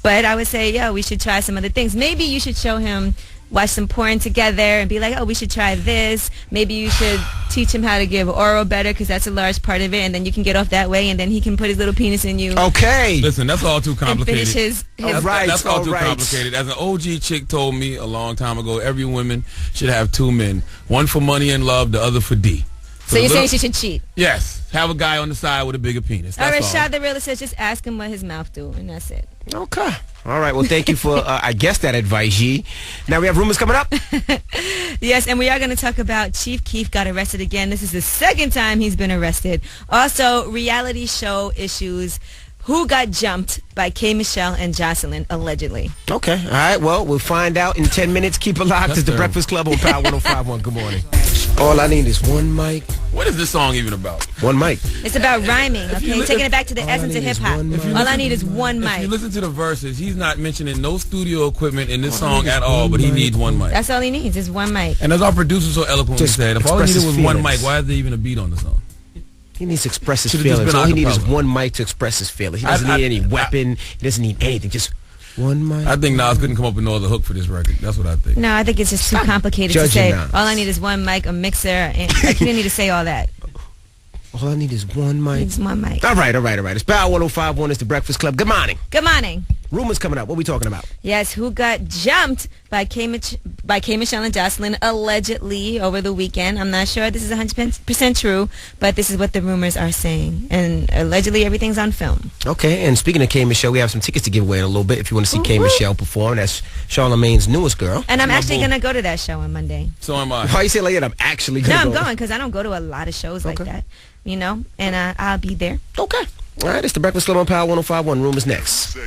But I would say, yo, we should try some other things. Maybe you should show him, watch some porn together and be like, oh, we should try this. Maybe you should teach him how to give oral better because that's a large part of it. And then you can get off that way and then he can put his little penis in you. Okay. Listen, that's all too complicated. And finish his That's all too complicated. As an OG chick told me a long time ago, every woman should have 2 men. One for money and love, the other for D. So you're saying she should cheat? Yes. Have a guy on the side with a bigger penis. That's all. Rashad the realist says just ask him what his mouth do, and that's it. Okay. All right. Well, thank you for, I guess, that advice, Yee. Now we have rumors coming up. Yes, and we are going to talk about Chief Keef got arrested again. This is the 2nd time he's been arrested. Also, reality show issues. Who got jumped by K. Michelle and Jocelyn, allegedly? Okay. All right. Well, we'll find out in 10 minutes. Keep it locked. It's the Breakfast Club on Power 105.1. Good morning. All I need is one mic. What is this song even about? One mic. It's about rhyming, okay? Taking it back to the essence of hip-hop. All I need is one mic. If you listen to the verses, he's not mentioning no studio equipment in this song at all, but he needs one mic. That's all he needs is one mic. And as our producer so eloquently said, if all he needed was one mic, why is there even a beat on the song? He needs to express his feelings. All he needs is one mic to express his feelings. He doesn't need any weapon. He doesn't need anything. Just One mic. I think Nas couldn't come up with no other hook for this record. That's what I think. No, I think it's just too complicated to say. All I need is one mic, a mixer, and like, you didn't need to say all that. All I need is one mic. It's one mic. All right. It's Power 105.1. It's the Breakfast Club. Good morning. Good morning. Rumors coming up. What we talking about? Yes, who got jumped by K. Michelle and Jocelyn allegedly over the weekend. I'm not sure this is 100% true, but this is what the rumors are saying. And allegedly everything's on film. Okay, and speaking of K. Michelle, we have some tickets to give away in a little bit if you want to see K. Michelle perform. That's Charlamagne's newest girl. And I'm actually going to go to that show on Monday. So am I. Why you say like that? I'm actually going to go. No, I'm going because I don't go to a lot of shows like that, you know, and I'll be there. Okay. All right, it's the Breakfast Club on Power 105.1. Rumors next. All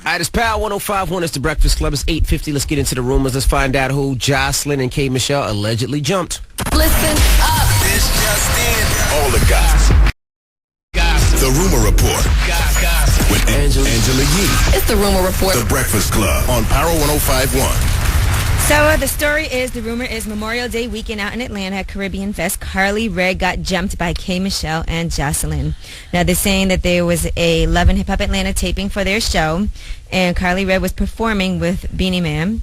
right, it's Power 105.1. It's the Breakfast Club. It's 8:50. Let's get into the rumors. Let's find out who Jocelyn and K. Michelle allegedly jumped. Listen up. This just in. All the gossip. The Rumor Report. With Angela Yee. It's the Rumor Report. The Breakfast Club on Power 105.1. So the rumor is Memorial Day weekend out in Atlanta at Caribbean Fest, Carly Rae got jumped by K. Michelle and Jocelyn. Now they're saying that there was a Love and Hip Hop Atlanta taping for their show, and Carly Rae was performing with Beanie Man.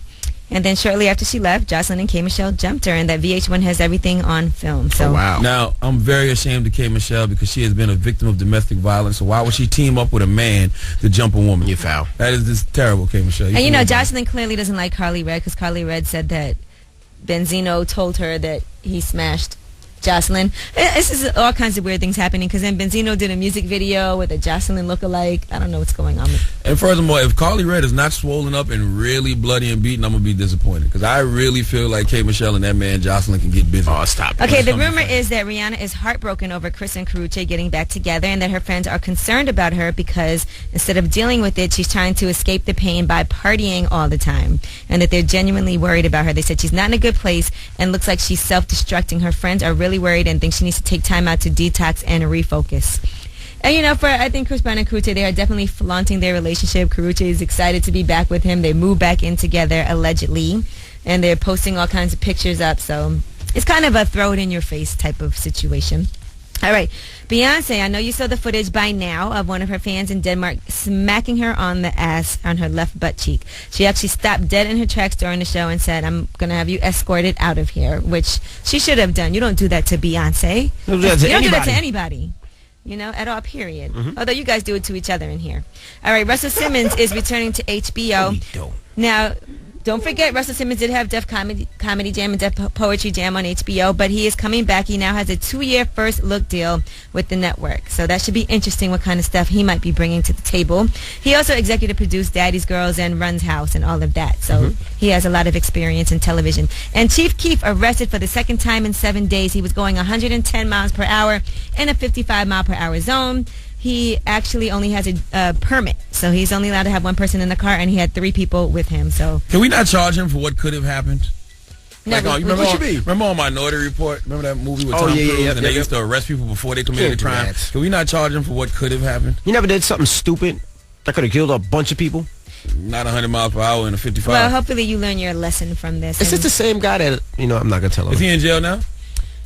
And then shortly after she left, Jocelyn and K. Michelle jumped her, and that VH1 has everything on film. So wow. Now, I'm very ashamed of K. Michelle because she has been a victim of domestic violence. So why would she team up with a man to jump a woman? You foul. That is just terrible, K. Michelle. And you know, Jocelyn clearly doesn't like Carly Rae because Carly Rae said that Benzino told her that he smashed Jocelyn. This is all kinds of weird things happening because then Benzino did a music video with a Jocelyn lookalike. I don't know what's going on. And furthermore, if Carly Rae is not swollen up and really bloody and beaten, I'm going to be disappointed because I really feel like K. Michelle and that man Jocelyn can get busy. Oh, stop. Okay, the rumor is that Rihanna is heartbroken over Chris and Karrueche getting back together and that her friends are concerned about her because instead of dealing with it, she's trying to escape the pain by partying all the time and that they're genuinely worried about her. They said she's not in a good place and looks like she's self-destructing. Her friends are really worried and think she needs to take time out to detox and refocus. And you know, I think Chris Brown and Karrueche, they are definitely flaunting their relationship. Karrueche is excited to be back with him. They moved back in together, allegedly, and they're posting all kinds of pictures up. So it's kind of a throw it in your face type of situation. All right, Beyonce, I know you saw the footage by now of one of her fans in Denmark smacking her on the ass on her left butt cheek. She actually stopped dead in her tracks during the show and said, I'm going to have you escorted out of here, which she should have done. You don't do that to Beyonce. You don't do that to anybody. You know, at all, period. Although you guys do it to each other in here. All right, Russell Simmons is returning to HBO. Now, don't forget, Russell Simmons did have Def Comedy Jam and Def Poetry Jam on HBO, but he is coming back. He now has a 2-year first look deal with the network. So that should be interesting what kind of stuff he might be bringing to the table. He also executive produced Daddy's Girls and Run's House and all of that. So he has a lot of experience in television. And Chief Keef arrested for the second time in 7 days. He was going 110 miles per hour in a 55 mile per hour zone. He actually only has a permit, so he's only allowed to have one person in the car, and he had 3 people with him. So can we not charge him for what could have happened? No, like, remember on Minority Report? Remember that movie with Tom Cruise? And they used to arrest people before they committed a crime. Can we not charge him for what could have happened? You never did something stupid that could have killed a bunch of people? Not 100 miles per hour in a 55. Well, hopefully you learn your lesson from this. Is this the same guy that, you know, I'm not going to tell him. Is he in jail now?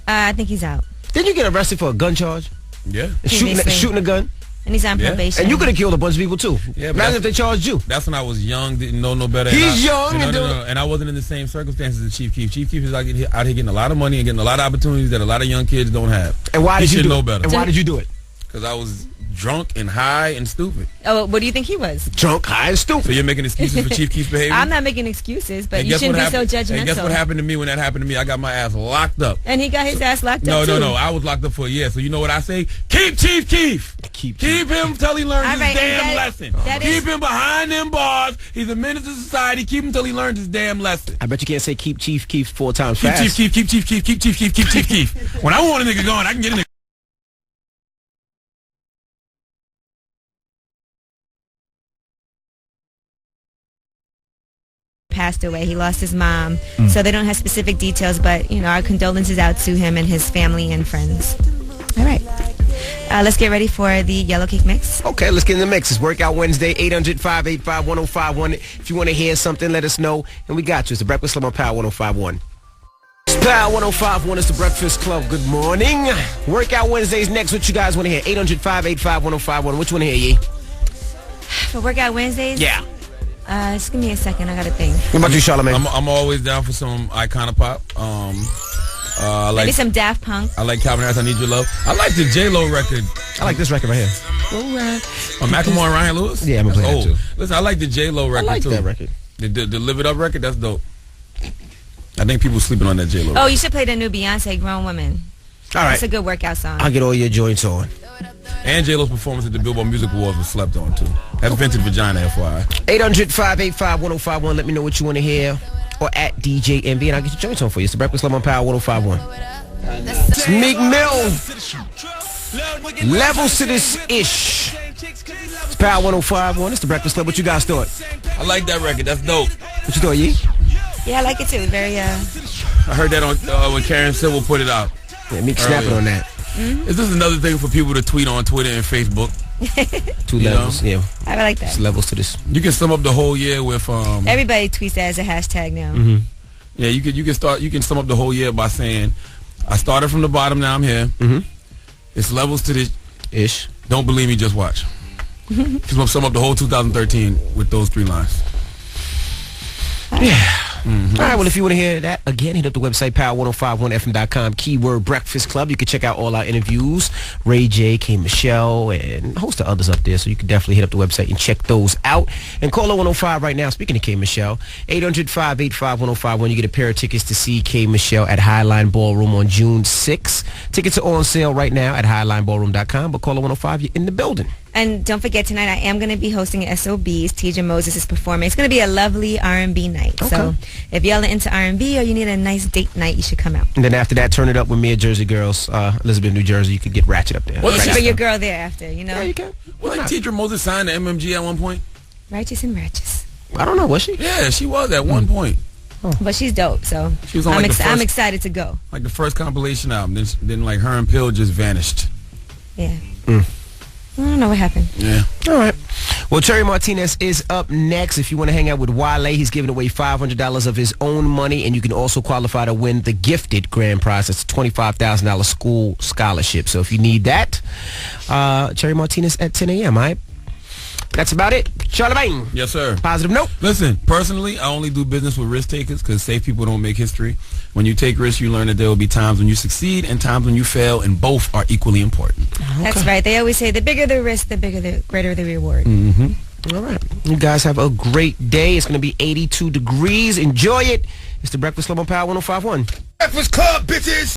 I think he's out. Didn't you get arrested for a gun charge? Yeah. Shooting a gun? And he's on probation. And you could have killed a bunch of people, too. Yeah, imagine if they charged you. That's when I was young, didn't know no better. He's young. And I wasn't in the same circumstances as Chief Keef. Chief Keef is out here getting a lot of money and getting a lot of opportunities that a lot of young kids don't have. And why did you do it? Better. And why did you do it? Because I was drunk and high and stupid. Oh, what do you think he was? Drunk, high, and stupid. So you're making excuses for Chief Keef's behavior? I'm not making excuses, but you shouldn't be so judgmental. And guess what happened to me when that happened to me? I got my ass locked up. And he got his ass locked up, too. No. I was locked up for a year. So you know what I say? Keep Chief Keef. Keep him till he learns his damn lesson. Keep him behind them bars. He's a menace to society. Keep him till he learns his damn lesson. I bet you can't say keep Chief Keef 4 times fast. Keep Chief Keef. When I want a nigga going, I can get a nigga. Passed away. He lost his mom. So they don't have specific details, but, you know, our condolences out to him and his family and friends. All right. Let's get ready for the Yellow Cake Mix. Okay, let's get in the mix. It's Workout Wednesday, 800-585-1051. If you want to hear something, let us know. And we got you. It's the Breakfast Club on Power 105.1. It's Power 105.1. It's the Breakfast Club. Good morning. Workout Wednesday's next. What you guys want to hear? 800-585-1051. What you want to hear, Yee? For Workout Wednesdays? Yeah. Just give me a second. I got to think. What about you, Charlamagne? I'm always down for some Iconopop. I like maybe some Daft Punk. I like Calvin Harris, I Need Your Love. I like the J-Lo record. I like this record right here. Macklemore and Ryan Lewis? Yeah, I'm going to play that too. Listen, I like the J-Lo record, I like too. that record. The Live It Up record, that's dope. I think people sleeping on that J-Lo record. Oh, you should play the new Beyonce, Grown Woman. All right. That's a good workout song. I'll get all your joints on. And J-Lo's performance at the Billboard Music Awards was slept on, too. That's Vintage Vagina, FYI. 800-585-1051. Let me know what you want to hear. Or at DJ MB, and I'll get your joints on for you. It's the Breakfast Club on Power 105.1. It's Meek Mill. Levels to this ish. It's Power 105.1. It's the Breakfast Club. What you guys thought? I like that record. That's dope. What you thought, Yee? Yeah, I like it too. Very, I heard that on when Karen Civil put it out. Yeah, Meek snapping on that. Is this another thing for people to tweet on Twitter and Facebook? Two levels, yeah. I like that. It's levels to this. You can sum up the whole year with everybody tweets that as a hashtag now. Yeah, you can sum up the whole year by saying, I started from the bottom, now I'm here. It's levels to this ish. Don't believe me, just watch. Just sum up the whole 2013 with those 3 lines. Yeah. All right, well, if you want to hear that, again, hit up the website, power1051fm.com, keyword Breakfast Club. You can check out all our interviews, Ray J, K. Michelle, and a host of others up there, so you can definitely hit up the website and check those out. And call 105 right now, speaking of K. Michelle, 800-585-1051. You get a pair of tickets to see K. Michelle at Highline Ballroom on June 6th. Tickets are on sale right now at highlineballroom.com, but call 105, you're in the building. And don't forget, tonight I am going to be hosting SOBs. TJ Moses is performing. It's going to be a lovely R&B night. Okay. So if y'all are into R&B or you need a nice date night, you should come out. And then after that, turn it up with me at Jersey Girls, Elizabeth, New Jersey. You could get ratchet up there. Well, you should bring your girl there after, you know? Yeah, you can. Well, like TJ Moses signed to MMG at one point. Righteous and Ratchet. I don't know, was she? Yeah, she was at one point. Oh. But she's dope, so she was on I'm excited to go. Like the first compilation album. Then like her and Pill just vanished. Yeah. I don't know what happened. Yeah. All right. Well, Cherry Martinez is up next. If you want to hang out with Wale, he's giving away $500 of his own money, and you can also qualify to win the gifted grand prize. That's a $25,000 school scholarship. So if you need that, Cherry Martinez at 10 a.m., all right? That's about it. Charlamagne. Yes, sir. Positive note. Listen, personally, I only do business with risk takers because safe people don't make history. When you take risks, you learn that there will be times when you succeed and times when you fail, and both are equally important. Okay. That's right. They always say the bigger the risk, the greater the reward. All right. You guys have a great day. It's going to be 82 degrees. Enjoy it. It's the Breakfast Club on Power 105.1. Breakfast Club, bitches!